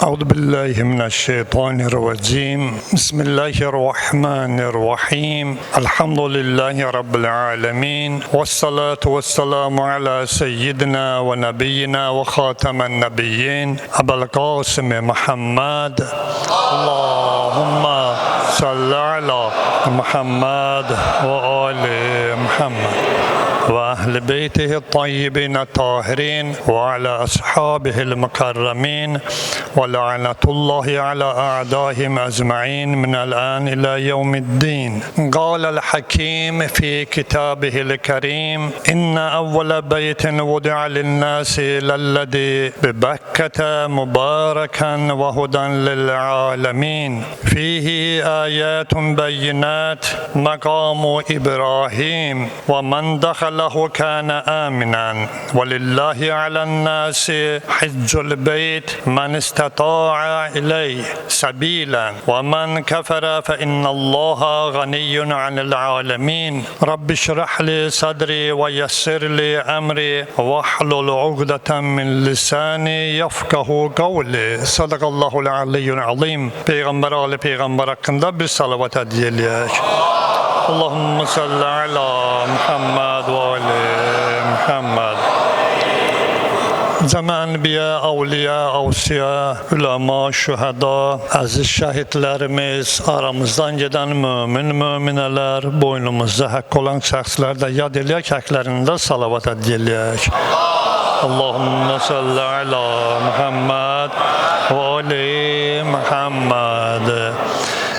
أعوذ بالله من الشيطان الرجيم بسم الله الرحمن الرحيم الحمد لله رب العالمين والصلاة والسلام على سيدنا ونبينا وخاتم النبيين أبا القاسم محمد اللهم صل على محمد وآل محمد وأهل بيته الطيبين الطاهرين وعلى أصحابه المكرمين ولعنة الله على أعدائهم أجمعين من الآن إلى يوم الدين. قال الحكيم في كتابه الكريم إن أول بيت وضع للناس للذي ببكة مباركا وهدى للعالمين فيه آيات بينات مقام إبراهيم ومن دخله كان آمنا ولله على الناس حج البيت من استطاع إليه سبيلا ومن كفر فإن الله غني عن العالمين. رب اشرح لي صدري ويسر لي أمري واحلل عقدة من لساني يفقه قولي. صدق الله العلي العظيم. Peygamber Ali Peygamber hakkında bir salavat ediliyek. Allahümme salli ala Muhammed ve ali Muhammed. Cəmi ənbiya, avliya, avsiya, ulama, şühəda, əziz şəhidlərimiz, aramızdan gedən müminələr, boynumuzda haqq olan şəxslər də yad eləyək, haqlarında salavat ediliyək. Allahümme salli ala Muhammed ve ali Muhammed.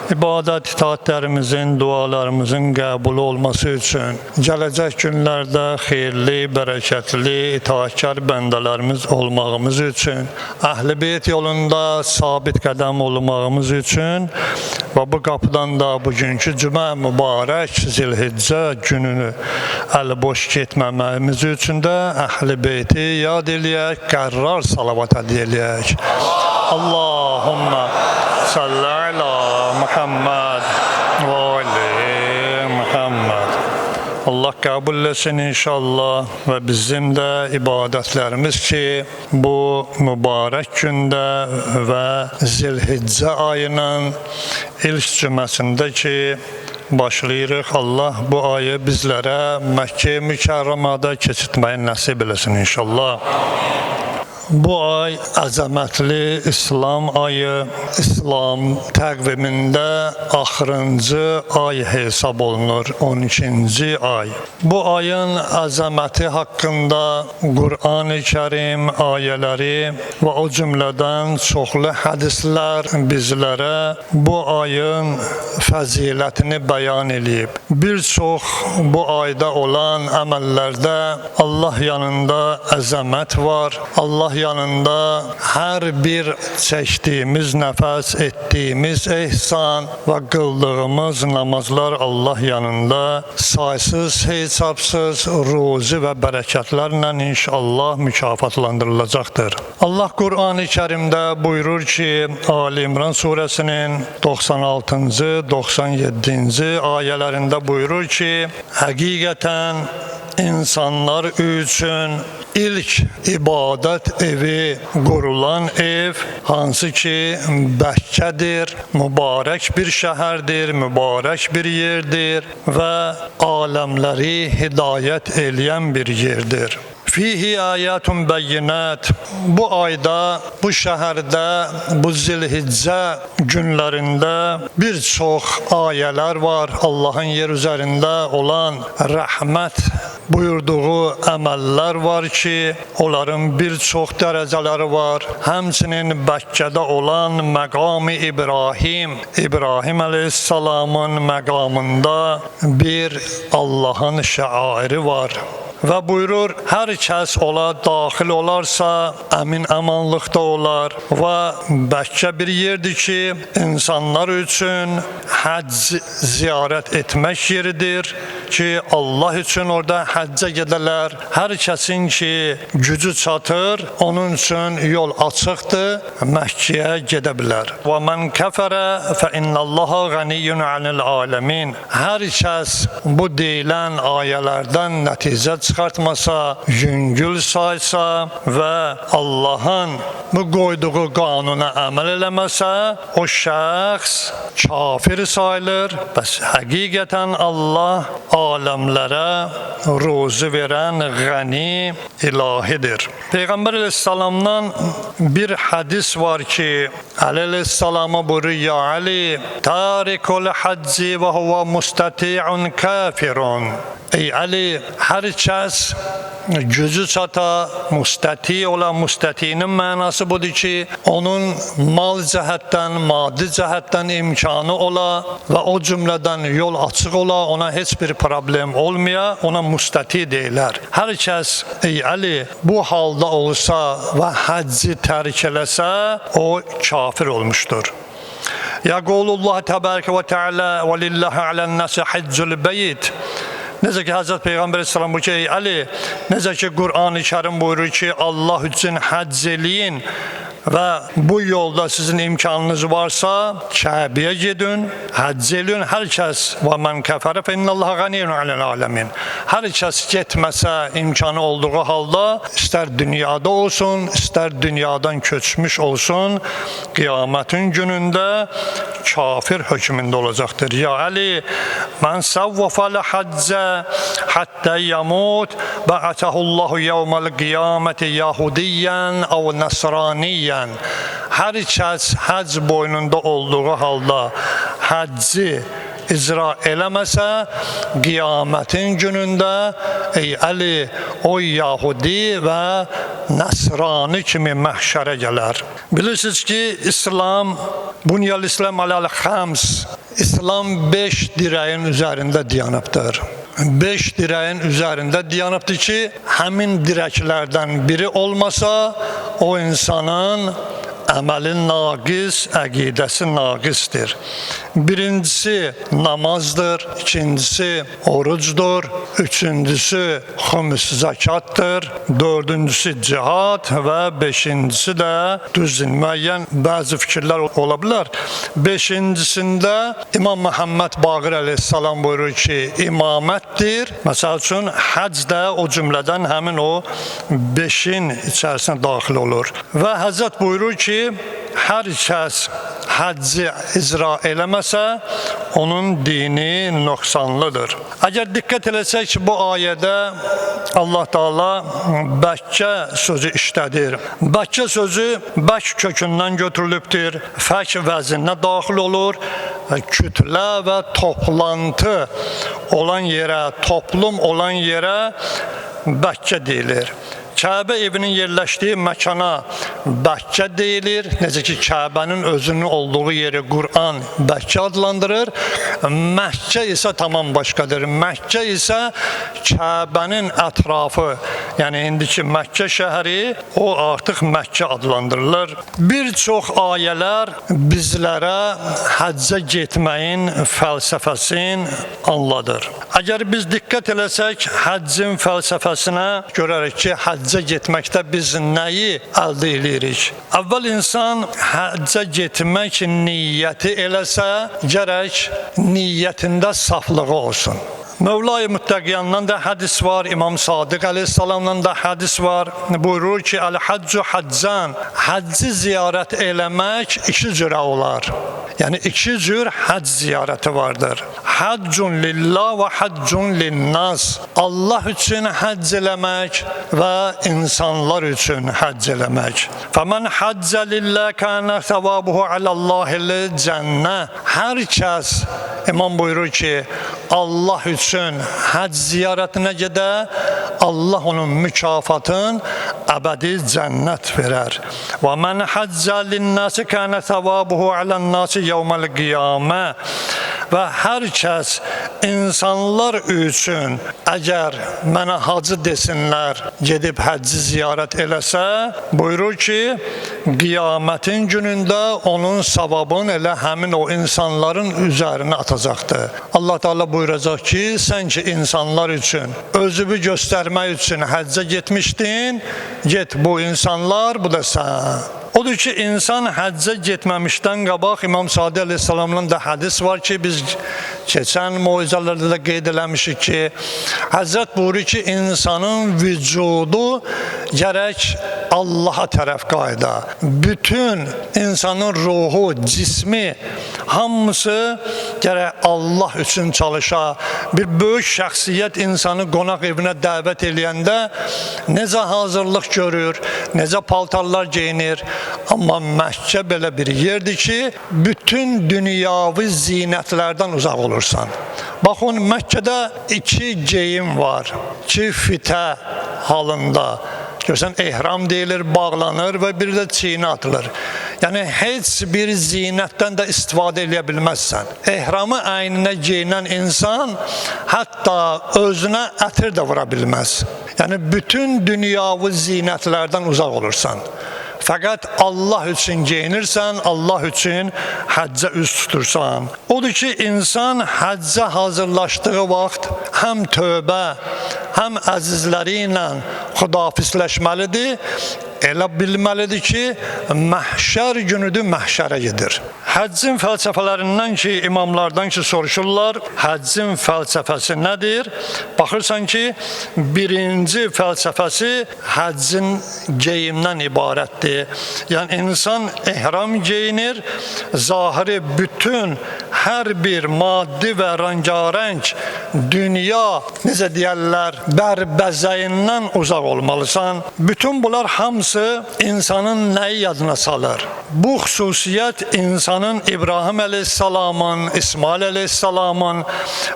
İbadət itaatlərimizin, dualarımızın qəbul olması üçün gələcək günlərdə xeyirli, bərəkətli, itaatkar bəndələrimiz olmağımız üçün, Əhl-i Beyt yolunda sabit qədəm olmağımız üçün və bu qapıdan da bugünkü cümə mübarək Zilhiccə gününü əl-boş getməməyimiz üçün də Əhl-i Beyti yad eləyək, qərrar salavat ediləyək. Allahümme salli ala Muhammed ve ali Muhammed. Allah kabul etsin inşallah ve bizim de ibadetlerimiz ki bu mübarek günde ve Zilhicce ayının ilk cüməsində ki başlayırıq. Allah bu ayı bizlere Məkkə-i Mükerramada keçirtmeyi nasip eləsin inşallah. Bu ay əzəmətli İslam ayı, İslam təqvimində axırıncı ay hesab olunur, 12-ci ay. Bu ayın əzəməti haqqında Qur'an-ı Kərim ayələri və o cümlədən çoxlu hədislər bizlərə bu ayın fəzilətini bəyan edib. Bir çox bu ayda olan əməllərdə Allah yanında əzəmət var, Allah yanında hər bir çəkdiyimiz nəfəs, etdiyimiz ehsan və qıldığımız namazlar Allah yanında saysız, hesabsız ruzi və bərəkətlərlə inşallah mükafatlandırılacaqdır. Allah Qur'an-ı Kərimdə buyurur ki, Ali İmran surəsinin 96-cı, 97-ci ayələrində buyurur ki, həqiqətən insanlar üçün ilk ibadət evi qurulan ev hansı ki Bəkkədir, mübarək bir şəhərdir, mübarək bir yerdir və aləmləri hidayət eləyən bir yerdir. Fihi ayatun beyinat. Bu ayda, bu şəhərdə, bu Zilhiccə günlərində bir çox ayələr var. Allahın yer üzərində olan rəhmət buyurduğu əməllər var ki, onların bir çox dərəcələri var. Həmçinin Bəkkədə olan məqam-ı İbrahim, İbrahim əleyhissalamın məqamında bir Allahın şəairi var. Və buyurur, hər kəs ola daxil olarsa, əmin-əmanlıqda olar və Bəkkə bir yerdir ki, insanlar üçün həcc ziyarət etmək yeridir ki, Allah üçün orada həccə gedələr. Hər kəsin ki, gücü çatır, onun üçün yol açıqdır, Məkkəyə gedə bilər. Və mən kəfərə fə innəllaha qəniyyun anil aləmin. Hər kəs bu deyilən ayələrdən nəticə çıxartmasa, yüngül saysa və Allahın bu qoyduğu qanuna əməl eləməsə, o şəxs kafir sayılır. Bəs həqiqətən Allah aləmlərə ruzi verən qəni ilahidir. Peyğəmbər əleyhissalamdan bir hədis var ki, Əli əleyhissalama buyurur: "Ya Ali, tarikul hacci və huve mustati'un kafirun." Ey Ali, hər kəs gücü çata, müstəti olan, müstətinin mənası budur ki, onun mal cəhətdən, maddi cəhətdən imkanı ola və o cümlədən yol açıq ola, ona heç bir problem olmaya, ona müstəti deyilər. Hər kəs, ey Ali, bu halda olsa və həcci tərk eləsə, o kafir olmuşdur. Yəqulullah təbərəkə və təala və lillahi alən-nəsi haccul beyt. Necə ki, Həzrət Peyğəmbər əleyhissalam buyurur ki, ey Ali, necə ki, Qur'an-ı Kərim buyurur ki, Allah üçün həcc eləyin və bu yolda sizin imkanınız varsa, Kəbəyə gedin, həcc eləyin. Hər kəs və mən kəfərə fə innallaha ganiyyun aləl aləmin. Hər kəs getməsə imkanı olduğu halda, istər dünyada olsun, istər dünyadan köçmüş olsun, qiyamətin günündə kafir hökmündə olacaqdır. Ya Ali, mən səvvəfəl həccə həttə yəmut bəətəhullahu yevməl qiyaməti yahudiyyən əv nəsraniyyən. Hər kəs həcc boynunda olduğu halda həcci icra eləməsə, qiyamətin günündə ey Əli, o Yahudi və Nəsrani kimi məhşərə gələr. Bilirsiniz ki, İslam, Bunyal İslam aləl xəms, İslam 5 dirəyin üzərində dayanıbdır. 5 dirəyin üzərində dayanıbdır ki, həmin dirəklərdən biri olmasa, o insanın əməli naqis, əqidəsi naqisdir. Birincisi namazdır, ikincisi orucdur, üçüncüsü xümus zəkatdır, dördüncüsü cihad və beşincisi də düzdür, müəyyən bəzi fikirlər ola bilər. Beşincisində İmam Məhəmməd Baqir əleyhissalam buyurur ki, imamətdir. Məsəl üçün, həcc də o cümlədən həmin o 5-in içərisinə daxil olur. Və Həzrət buyurur ki, hər kəs həcci icra eləməsə, onun dini nöqsanlıdır. Əgər diqqət eləsək ki, bu ayədə Allah Taala Bəkkə sözü işlədir. Bəkkə sözü bək kökündən götürülübdür, fək vəzinə daxil olur, kütlə və toplantı olan yerə, toplum olan yerə Bəkkə deyilir. Kəbə evinin yerləşdiyi məkana Bəkkə deyilir. Necə ki, Kəbənin özünün olduğu yeri Qur'an Bəkkə adlandırır. Məkkə isə tamam başqadır. Məkkə isə Kəbənin ətrafı, yəni indiki Məkkə şəhəri, o artıq Məkkə adlandırılır. Bir çox ayələr bizlərə həccə getməyin fəlsəfəsini anladır. Əgər biz diqqət eləsək, həccin fəlsəfəsinə görərək ki, həccə getməkdə biz nəyi əldə edirik? Əvvəl insan həccə getmək niyyəti eləsə, gərək niyyətində saflığı olsun. Mövla-i Müttəqiyandan da hədis var, İmam Sadiq əleyhissalamdan da hədis var. Buyurur ki, əl-həccu həccan, həcci ziyarət eləmək 2 cürə olar. Yəni 2 cür həcc ziyarəti vardır. Həccun lillah və həccun linnas. Allah üçün həcc eləmək və insanlar üçün həcc eləmək. Fəmən həccə lillah kənə səvabuhu alallahil cənnə. Hər kəs, İmam buyurur ki, Allah üçün həcc ziyarətinə gedə, Allah onun mükafatın əbədi cənnət verər. Və mən həccə linnəsi kənə səvabuhu alənnəsi yevməl qiyamə. Və hər kəs insanlar üçün əgər mənə hacı desinlər, gedib həcci ziyarət eləsə, buyurur ki, qiyamətin günündə onun savabını elə həmin o insanların üzərinə atacaqdır. Allah Teala buyuracaq ki, sən ki insanlar üçün, özünü göstərmək üçün həccə getmişdin, get bu insanlar, bu da sən. Odur ki, insan həccə getməmişdən qabaq İmam Sadiq əleyhissalamdan da hədis var ki, biz keçən moizələrdə də qeyd eləmişik ki, Həzrət buyurur ki, insanın vücudu gərək Allaha tərəf qayda. Bütün insanın ruhu, cismi, hamısı gərək Allah üçün çalışa. Bir böyük şəxsiyyət insanı qonaq evinə dəvət eləyəndə necə hazırlıq görür, necə paltarlar geyinir. Amma Məkkə belə bir yerdir ki, bütün dünyavi zinətlərdən uzaq olursan. Baxın, Məkkədə 2 geyim var, 2 fitə halında. Görsən, ehram deyilir, bağlanır və bir də çiynə atılır. Yəni, heç bir zinətdən də istifadə edə bilməzsən. Ehramı əyninə geyinən insan hətta özünə ətir də vura bilməz. Yəni, bütün dünyavi zinətlərdən uzaq olursan. Fəqət Allah üçün geyinirsən, Allah üçün həccə üz tutursan. Odur ki, insan həccə hazırlaşdığı vaxt həm tövbə, həm əzizləri ilə xudafizləşməlidir. Elə bilməlidir ki, məhşər günüdür, məhşərə gedir. Həccin fəlsəfələrindən ki, imamlardan ki, soruşurlar, həccin fəlsəfəsi nədir? Baxırsan ki, birinci fəlsəfəsi həccin geyimdən ibarətdir. Yəni, insan ehram geyinir, zahiri bütün hər bir maddi və rəngarəng dünya, necə deyərlər, bərbəzəyindən uzaq olmalısan. Bütün bunlar hamısı insanın nəyi yadına salır? Bu xüsusiyyət insanın İbrahim əleyhissalamın, İsmail əleyhissalamın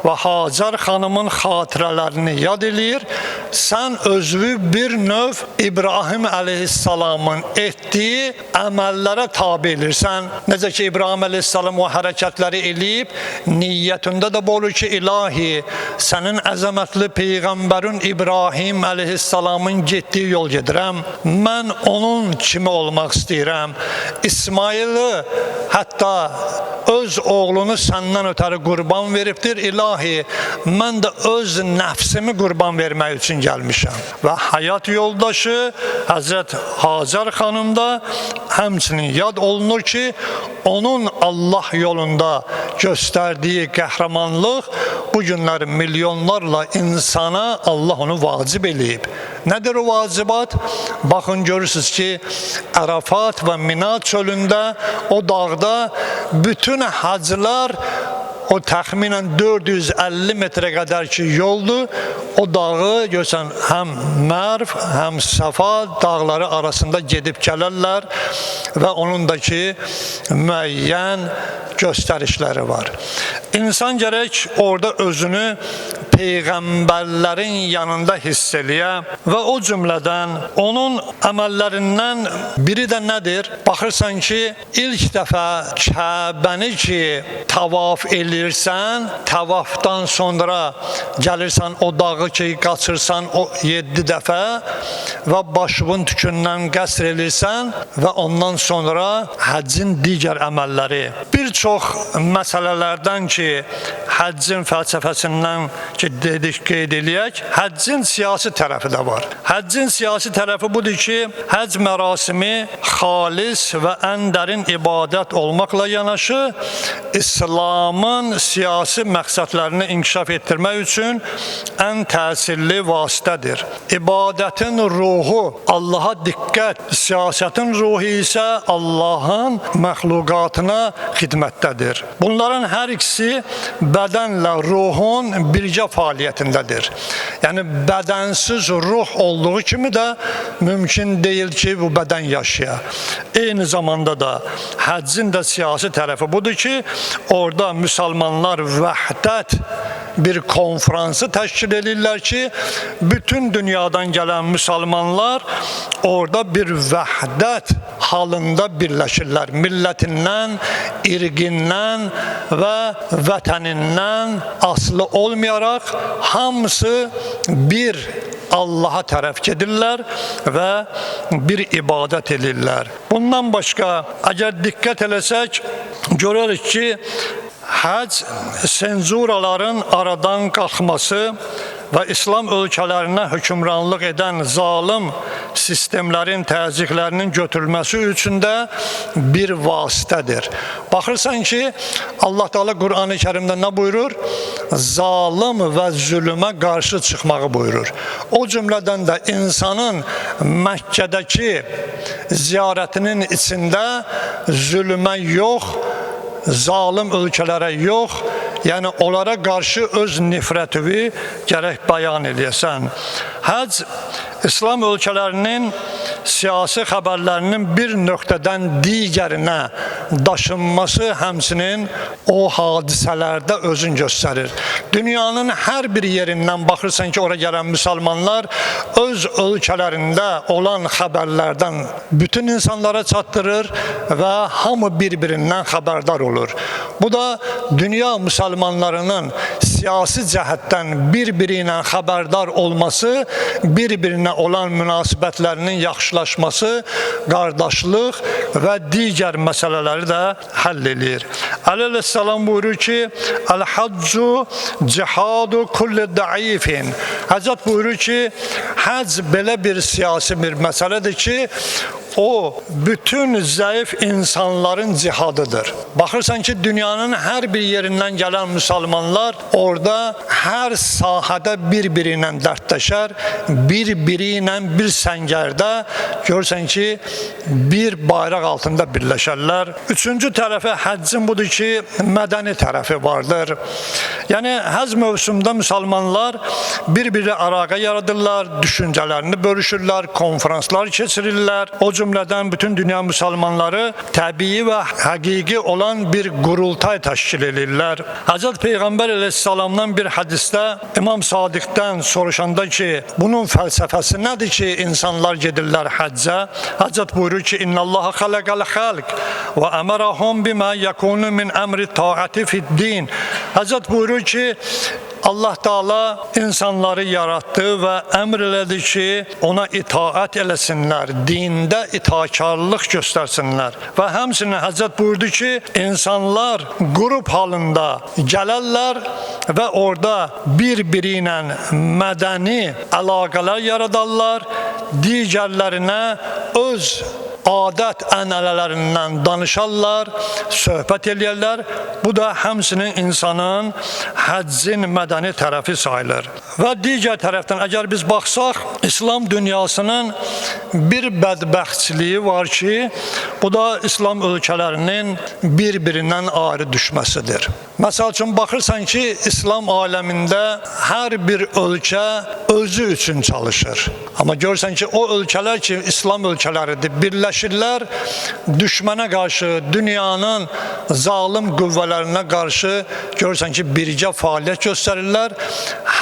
və Hacar xanımın xatirələrini yad eləyir. Sən özünü bir növ İbrahim əleyhissalamın etdiyi əməllərə tabi elirsən. Necə ki, İbrahim əleyhissalam o hərəkətləri eləyib, niyyətində də bu olur ki, ilahi, sənin əzəmətli Peyğəmbərin İbrahim əleyhissalamın getdiyi yol gedirəm. Mən onun kimi olmaq istəyirəm. İsmail'i hətta öz oğlunu səndən ötəri qurban veribdir. İlahi, mən də öz nəfsimi qurban vermək üçün gəlmişəm. Və həyat yoldaşı Həzrət Hacar xanım da həmçinin yad olunur ki, onun Allah yolunda göstərdiyi qəhrəmanlıq bu günləri milyonlarla insana Allah onu vacib eləyib. Nədir o vacibat? Baxın, görürsünüz ki, Ərəfat və Mina çölündə, o dağda bütün hacılar, o təxminən 450 metrə qədər ki yoldur, o dağı görsən, həm Mərv, həm Səfa dağları arasında gedib gələrlər və onun da ki müəyyən göstərişləri var. İnsan gərək orada özünü Peyğəmbərlərin yanında hiss eləyə və o cümlədən onun əməllərindən biri də nədir? Baxırsan ki, ilk dəfə Kəbəni ki tavaf eləyirsən, tavafdan sonra gəlirsən o dağı ki qaçırsan o 7 dəfə və başının tükündən qəsr eləyirsən və ondan sonra həccin digər əməlləri. Bir çox məsələlərdən ki, həccin fəlsəfəsindən ki dedik, qeyd eləyək, həccin siyasi tərəfi də var. Həccin siyasi tərəfi budur ki, həcc mərasimi xalis və ən dərin ibadət olmaqla yanaşı, İslamın siyasi məqsədlərini inkişaf etdirmək üçün ən təsirli vasitədir. İbadətin ruhu Allaha diqqət, siyasətin ruhu isə Allahın məxluqatına xidmətdədir. Bunların hər ikisi bədənlə ruhun birgə fəaliyyətindədir. Yəni, bədənsiz ruh olduğu kimi də mümkün deyil ki, bu bədən yaşaya. Eyni zamanda da həccin də siyasi tərəfi budur ki, orada müsəlmanlar vəhdət bir konfransı təşkil edirlər ki, bütün dünyadan gələn müsəlmanlar orada bir vəhdət halında birləşirlər. Millətindən, irqindən və vətənindən asılı olmayaraq hamısı bir Allaha tərəf gedirlər və bir ibadət edirlər. Bundan başqa, əgər diqqət eləsək, görürük ki, həcc senzuraların aradan qalxması və İslam ölkələrinə hökmranlıq edən zalim sistemlərin, təzyiqlərinin götürülməsi üçün də bir vasitədir. Baxırsan ki, Allah Teala Qur'an-ı Kərimdə nə buyurur? Zalim və zülmə qarşı çıxmağı buyurur. O cümlədən də insanın Məkkədəki ziyarətinin içində zülmə yox, zalim ölkələrə yox, yəni onlara qarşı öz nifrətini gərək bəyan eləyəsən. Həcc İslam ölkələrinin siyasi xəbərlərinin bir nöqtədən digərinə daşınması həmçinin o hadisələrdə özün göstərir. Dünyanın hər bir yerindən baxırsan ki, ora gələn müsəlmanlar öz ölkələrində olan xəbərlərdən bütün insanlara çatdırır və hamı bir-birindən xəbərdar olur. Bu da dünya müsəlmanlarının siyasi cəhətdən bir-biri ilə xəbərdar olması, bir-birinə olan münasibətlərinin yaxşılaşması, qardaşlıq və digər məsələləri də həll edir. Əli əleyhissalam buyurur ki, Əl-haccu cihadu kulli daifin. Həzrət buyurur ki, həcc belə bir siyasi bir məsələdir ki, o bütün zəif insanların cihadıdır. Baxırsan ki, dünyanın hər bir yerindən gələn müsəlmanlar orada hər sahədə bir-biri ilə dərdləşər, bir-biri ilə bir səngərdə görürsən ki, bir bayraq altında birləşərlər. Üçüncü tərəfi həccin budur ki, mədəni tərəfi vardır. Yəni, həcc mövsümdə müsəlmanlar bir-biri əlaqə yaradırlar, düşüncələrini bölüşürlər, konferanslar keçirirlər. O cümlədən bütün dünya müsəlmanları təbii və həqiqi olan bir qurultay təşkil edirlər. Həcət Peyğəmbər əleyhissalamdan bir hədisdə İmam Sadiqdən soruşanda ki, bunun fəlsəfəsi nədir ki, insanlar gedirlər həccə? Həcət buyurur ki, İnnəllaha xaləqəl xəlq və əmərəhum bimə yəkunu min əmri taati fid-din. Həcət buyurur ki, Allah Teala insanları yarattı və əmr elədi ki, ona itaat eləsinlər, dində itaatkarlıq göstərsinlər. Və həmçinin Həzrət buyurdu ki, insanlar qrup halında gələrlər və orada bir-biri ilə mədəni əlaqələr yaradarlar, digərlərinə öz adət ənənələrindən danışarlar, söhbət eləyərlər. Bu da həmçinin insanın həccin mədəni tərəfi sayılır. Və digər tərəfdən əgər biz baxsaq, İslam dünyasının bir bədbəxtçiliyi var ki, bu da İslam ölkələrinin bir-birindən ayrı düşməsidir. Məsəl üçün, baxırsan ki, İslam aləmində hər bir ölkə özü üçün çalışır. Amma görürsən ki, o ölkələr ki, İslam ölkələridir, birləşirlər, düşmənə qarşı, dünyanın zalim qüvvələrinə qarşı görürsən ki, birgə fəaliyyət göstərirlər.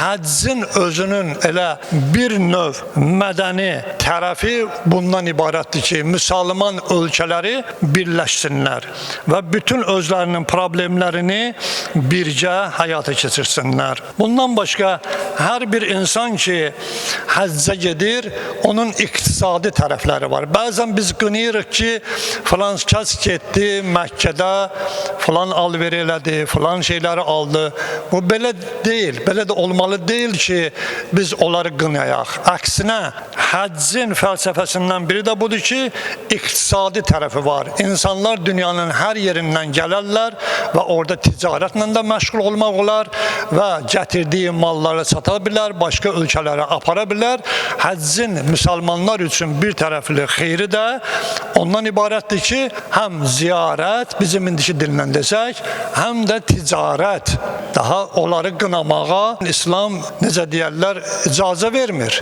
Həccin özünün elə bir növ mədəni tərəfi bundan ibarətdir ki, müsəlman ölkələri birləşsinlər və bütün özlərinin problemlərini birgə həyata keçirsinlər. Bundan başqa hər bir insan ki, həccə gedir, onun iqtisadi tərəfləri var. Bəzən biz qınıyırıq ki, filan kəs getdi Məkkədə, filan alver elədi, filan şeyləri aldı. Bu belə deyil, belə də olmalı deyil ki, biz onları qınayaq. Əksinə, həccin fəlsəfəsindən biri də budur ki, iqtisadi tərəfi var. İnsanlar dünyanın hər yerindən gələrlər və orada ticarətlə də məşğul olmaq olar və gətirdiyi malları sata bilər, başqa ölkələrə apara bilər. Həccin müsəlmanlar üçün bir tərəfli xeyri də ondan ibarətdir ki, həm ziyarət, bizim indiki dillə desək, həm də ticarət. Daha onları qınamağa İslam, necə deyərlər, icazə vermir.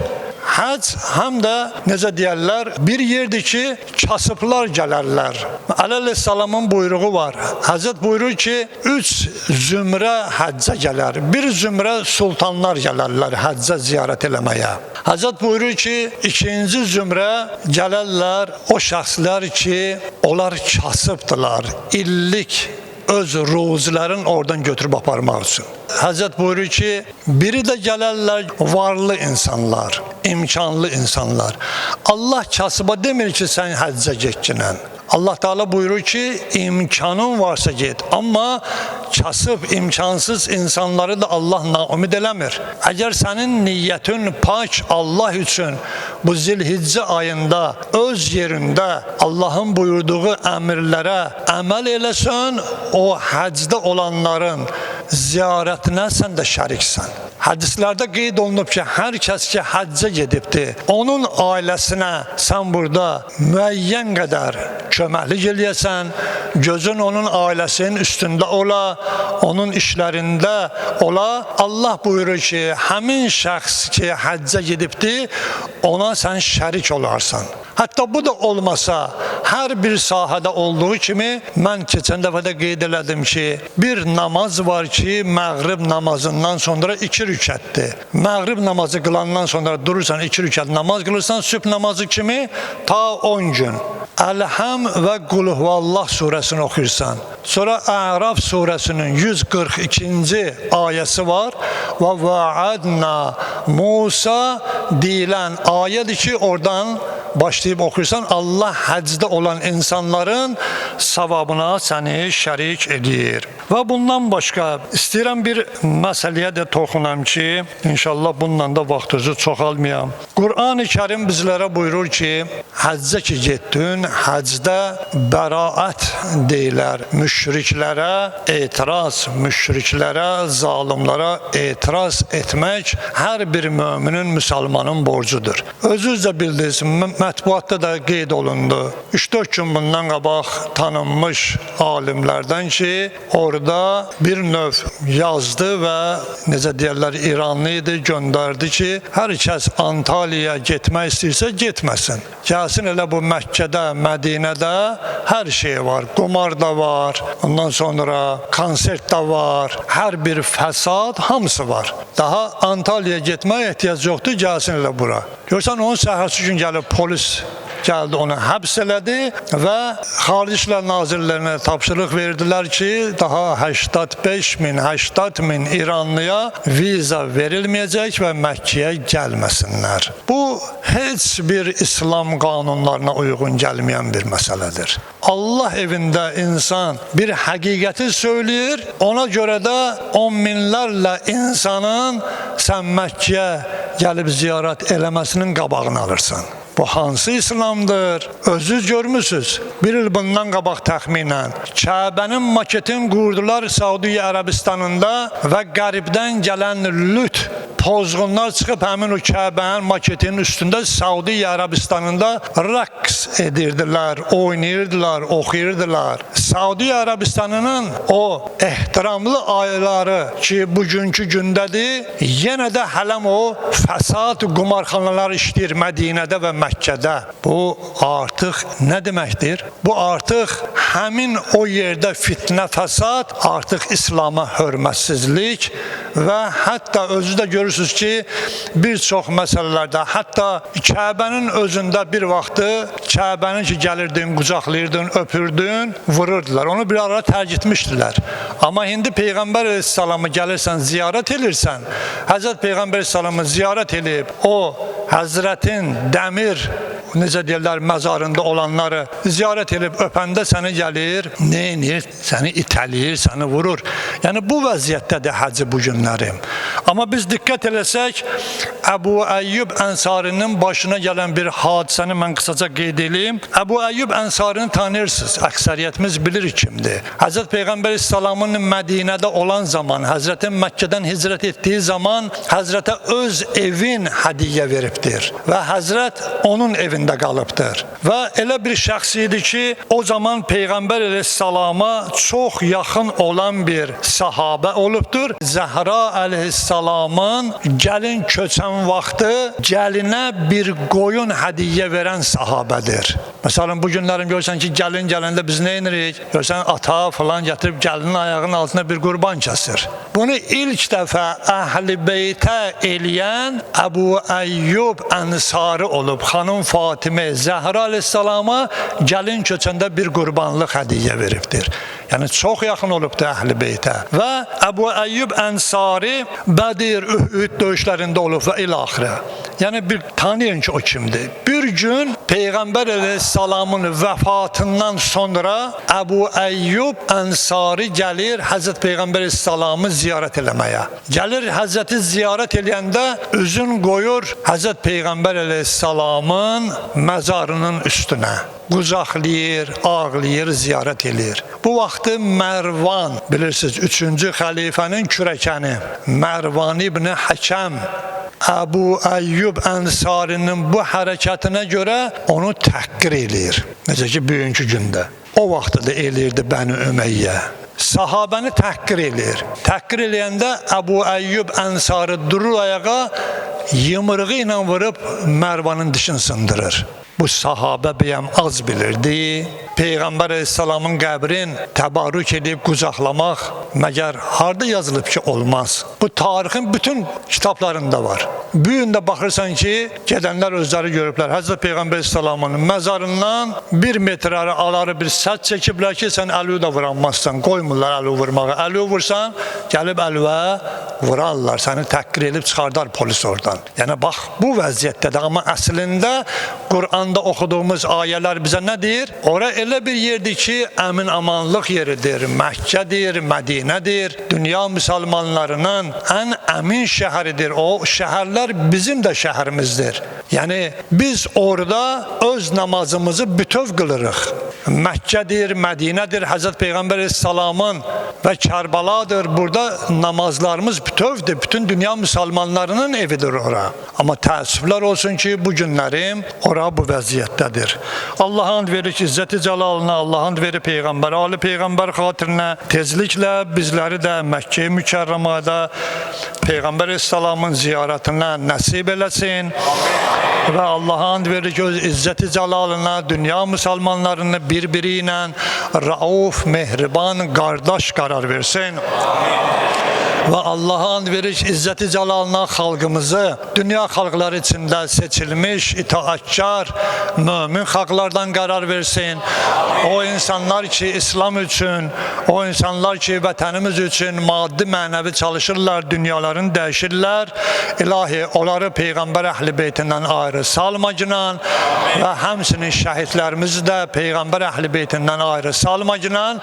Həcc həm də, necə deyərlər, bir yerdir ki, kasıblar gələrlər. Əli əleyhissalamın buyruğu var. Həzrət buyurur ki, 3 zümrə həccə gələr. Bir zümrə sultanlar gələrlər həccə ziyarət eləməyə. Həzrət buyurur ki, 2-ci zümrə gələrlər o şəxslər ki, onlar kasıbdılar, illik öz ruzilərin oradan götürüb aparmaq üçün. Həzrət buyurur ki, biri də gələrlər varlı insanlar, imkanlı insanlar. Allah kasıba demir ki, sən həccə getginən. Allah Teala buyurur ki imkanın varsa git. Ama kasıb, imkansız insanları da Allah naumid eləmir. Eğer senin niyetin pak Allah için bu Zilhicce ayında öz yerinde Allah'ın buyurduğu emirlere amel eləsən, o hacda olanların ziyaretine sen de şəriksən. Hadislerde qeyd olunub ki, hər kəs ki hacca gedibdir, onun ailəsinə sən burada müəyyən qədər köməklik eləyəsən, gözün onun ailəsinin üstündə ola, onun işlərində ola. Allah buyurur ki, həmin şəxs ki hacca gedibdir, ona sən şərik olarsan. Hatta bu da olmasa, her bir sahada olduğu kimi, mən keçən dəfədə qeyd elədim ki, bir namaz var ki, məğrib namazından sonra 2 rükətdir. Məğrib namazı qılandan sonra durursan, 2 rükət namaz qılırsan, sübh namazı kimi ta 10 gün. Əlhəm və Qul Huvallah surəsini oxuyursan. Sonra Əraf surəsinin 142-ci ayəsi var. Və va'adna Musa deyilən ayədir ki, oradan başlayıb oxuyursan, Allah həcdə olan insanların savabına səni şərik edir. Və bundan başqa istəyirəm bir məsələyə də toxunam ki, inşallah bundan da vaxtınızı çoxalmayam. Qur'an-ı Kərim bizlərə buyurur ki, həccə ki getdin, həcdə bəraət deyilər. Müşriklərə etiraz, müşriklərə, zalimlərə etiraz etmək hər bir müminin, müsəlmanın borcudur. Özünüz də bildiniz, mətbuatda da qeyd olundu. 3-4 gün bundan qabaq tanınmış alimlərdən ki, orada bir növ yazdı və necə deyərlər, İranlı idi, göndərdi ki, hər kəs Antaliyaya getmək istəyirsə getməsin. Gəlsin elə bu Məkkədə, Mədinədə hər şey var. Qumar da var, ondan sonra konsert da var, hər bir fəsad, hamısı var. Daha Antaliyaya getməyə ehtiyac yoxdur, gəlsin elə bura. Görsən, onun səhərsi gün gəlib polis gəldi, onu həbs elədi və Xarici İşlər Nazirlərinə tapşırıq verdilər ki, daha 80 min İranlıya viza verilməyəcək və Məkkəyə gəlməsinlər. Bu, heç bir İslam qanunlarına uyğun gəlməyən bir məsələdir. Allah evində insan bir həqiqəti söyləyir, ona görə də 10 minlərlə insanın sən Məkkəyə gəlib ziyarət eləməsinin qabağını alırsan. Bu hansı İslamdır? Özünüz görmüsünüz. Bir il bundan qabaq təxminən Kəbənin maketini qurdular Səudiyyə Ərəbistanında və qəribdən gələn lüt pozğunlar çıxıb həmin o Kəbənin maketinin üstündə Səudiyyə Ərəbistanında rəqs edirdilər, oynayırdılar, oxuyurdular. Səudiyyə Ərəbistanının o ehtiramlı ayları ki, bugünkü gündədir, yenə də hələm o fəsad qumarxanalar işləyir Mədinədə və Məkkədə. Bu artıq nə deməkdir? Bu artıq həmin o yerdə fitnə, fəsad, artıq İslama hörmətsizlik və hətta özü də görürsünüz ki, bir çox məsələlərdə, hətta Kəbənin özündə bir vaxtı Kəbənin ki, gəlirdin, qucaqlayırdın, öpürdün, vururdular. Onu bir ara tərk etmişdilər. Amma indi Peyğəmbər əleyhissalamı gəlirsən, ziyarət edirsən, Həzrət Peyğəmbər əleyhissalamı ziyarət edib, o Həzrətin dəmir, necə deyirlər, məzarında olanları ziyarət edib öpəndə səni gəlir, neyinir? Səni itələyir, səni vurur. Yəni bu vəziyyətdədir həcc bu günləri. Amma biz diqqət eləsək, Əbu Əyyub Ənsarinin başına gələn bir hadisəni mən qısaca qeyd edeyim. Əbu Əyyub Ənsarını tanıyırsınız, əksəriyyətimiz bilir kimdir. Həzrət Peyğəmbər İslamın Mədinədə olan zaman, Həzrətin Məkkədən hicrət etdiyi zaman Həzrətə öz evin hədiyyə veribdir və Həzrət onun evində qalıbdır. Və elə bir şəxs idi ki, o zaman Peyğəmbər əleyhissalama çox yaxın olan bir sahabə olubdur. Zəhra əleyhissalamın gəlin köçən vaxtı gəlinə bir qoyun hədiyyə verən sahabədir. Məsələn, bu günlərim görsən ki, gəlin gələndə biz nə edirik? Görsən, ata falan gətirib gəlinin ayağının altına bir qurban kəsir. Bunu ilk dəfə Əhl-i Beytə eləyən Əbu Əyyub Ənsari olub. Xanım Fatimə Zəhra əleyhissalama gəlin köçəndə bir qurbanlıq hədiyyə veribdir. Yəni çox yaxın olubdur Əhl-i Beytə. Və Əbu Əyyub Ənsari Bədir, Ühüd döyüşlərində olub və ilaxirə. Yəni bir tanıyın ki, o kimdir. Bir gün Peyğəmbər əleyhissalamın vəfatından sonra Əbu Əyyub Ənsari gəlir Həzrət Peyğəmbər əleyhissalamı ziyarət eləməyə. Gəlir Həzrəti ziyarət eləyəndə üzün qoyur Həzrət Peyğəmbər əleyhissalamın məzarının üstünə. Qucaqlayır, ağlayır, ziyarət eləyir. Bu vaxtı Mərvan, bilirsiniz, 3-cü xəlifənin kürəkəni Mərvan ibn Həkəm Əbu Əyyub Ənsarinin bu hərəkətinə görə onu təhqir eləyir. Necə ki, bugünkü gündə. O vaxtı da eləyirdi Bəni Ümeyyə. Sahabəni təhqir eləyir. Təhqir eləyəndə Əbu Əyyub Ənsari durur ayağa, yımırığı ilə vurub Mərvanın dişini sındırır. Bu sahabə bəyəm az bilirdi. Peyğəmbər əleyhissalamın qəbrin təbarrük edib qucaqlamaq məgər harda yazılıb ki, olmaz. Bu tarixin bütün kitablarında var. Bu gün də baxırsan ki, gedənlər özləri görüblər. Həzrət Peyğəmbər əleyhissalamın məzarından 1 metrə aları bir sədd çəkiblər ki, sən əliyi də vuranmazsan. Qoymurlar əliyi vurmağa. Əliyi vursan, gəlib əlivə vurarlar. Səni təhqir edib çıxardar polis oradan. Yəni, bax, bu vəziyyətdədir. Amma əslində Qur'anda oxuduğumuz ayələr bizə nə deyir? Ora elə bir yerdir ki, əmin amanlıq yeridir, Məkkədir, Mədinədir, dünya müsəlmanlarının ən əmin şəhəridir. O şəhərlər bizim də şəhərimizdir. Yəni, biz orada öz namazımızı bütöv qılırıq. Məkkədir, Mədinədir, Həzrət Peyğəmbər əleyhissalamın və Kərbaladır. Burada namazlarımız bütövdür. Bütün dünya müsəlmanlarının evidir ora. Amma təəssüflər olsun ki, bu günlərim ora bu vəziyyətdədir. Allah and verir ki, İzzət-i Cəlalına, Allah and verir Peyğəmbər, Ali Peyğəmbər xatirinə tezliklə bizləri də Məkkə-i Mükərrəmədə Peyğəmbər əleyhissalamın ziyarətinə nəsib eləsin. Və Allah and verir ki, İzzət-i Cəlalına dünya müsəlmanlarını bir-biri ilə rauf, mehriban, qardaş qərar versin. Və Allah and verir ki, İzzət-i Cəlalına xalqımızı dünya xalqları içində seçilmiş, itaatkar, mömin xalqlardan qərar versin. O insanlar ki, İslam üçün, o insanlar ki, vətənimiz üçün maddi mənəvi çalışırlar, dünyalarını dəyişirlər. İlahi, onları Peyğəmbər əhl-i beytindən ayrı salmacınan və həmsinin şəhidlərimizi də Peyğəmbər əhl-i beytindən ayrı salmacınan.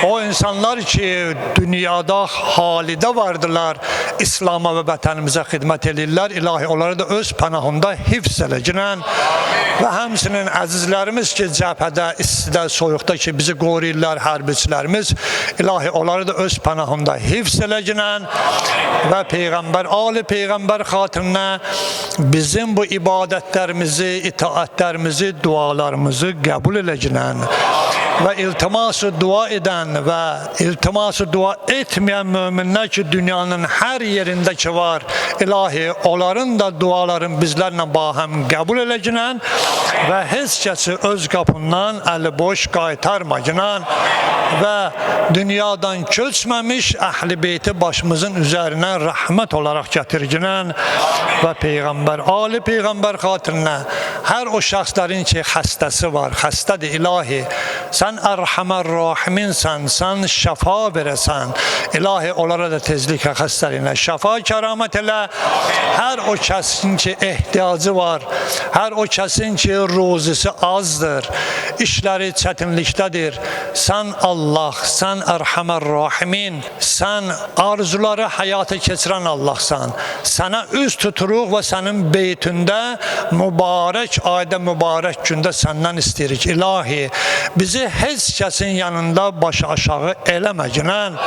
O insanlar ki, dünyada halidə vardılar, İslam'a və vətənimizə xidmət edirlər. İlahi, onları da öz pənahında hifz eləginən və həmsinin əzizlərimiz ki, cəbhədə, istidə, soyuqda ki, bizi qoruyurlar hərbiçilərimiz. İlahi, onları da öz pənahında hifz eləginən və Peyğəmbər, Ali Peyğəmbər xatirinə bizim bu ibadətlərimizi, itaətlərimizi, dualarımızı qəbul eləginən və iltiması dua edən və iltiması dua etməyən möminlər ki, dünyanın hər yerində ki var, İlahi, onların da duaların bizlərlə bahəm qəbul eləginən və heç kəsi öz qapından əli boş qaytarmaginən və dünyadan köçməmiş əhl-i beyti başımızın üzərinə rəhmət olaraq gətirginən və Peyğəmbər, Ali Peyğəmbər xatirinə hər o şəxslərin ki, xəstəsi var, xəstədir İlahi, sən Ərhəmər Rahiminsən, sən şəfa verəsən. İlahi, onlara da tezliklə xəstəliyinə şəfa kəramət elə. Hər o kəsin ki, ehtiyacı var, hər o kəsin ki, ruzisi azdır, işləri çətinlikdədir. Sən Allah, sən Ərhəmər Rahimin, sən arzuları həyata keçirən Allahsan. Sənə üz tuturuq və sənin beytində mübarək ayda, mübarək gündə səndən istəyirik. İlahi, bizi heç kəsin yanında başı aşağı eləməginən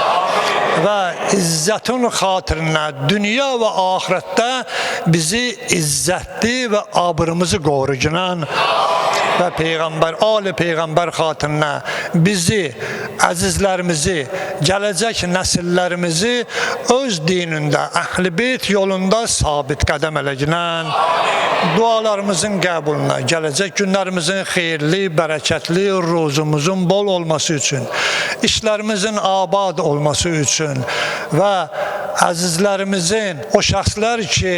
və izzətin xatirinə dünya və axirətdə bizi izzətli və abrımızı qoruginən və Peyğəmbər, Ali Peyğəmbər xatirinə bizi, əzizlərimizi, gələcək nəsillərimizi öz dinində, əhl-i beyt yolunda sabit qədəm eləginən, dualarımızın qəbuluna, gələcək günlərimizin xeyirli, bərəkətli, ruzumuzun bol olması üçün, işlərimizin abad olması üçün və əzizlərimizin, o şəxslər ki,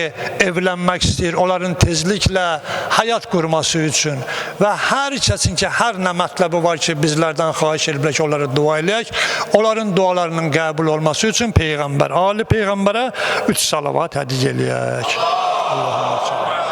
evlənmək istəyir, onların tezliklə həyat qurması üçün və hər kəsin ki, hər nə mətləbi var ki, bizlərdən xahiş ediblər ki, onlara dua eləyək, onların dualarının qəbul olması üçün Peyğəmbər, Ali Peyğəmbərə 3 salavat hədiyyə eləyək. Allah'a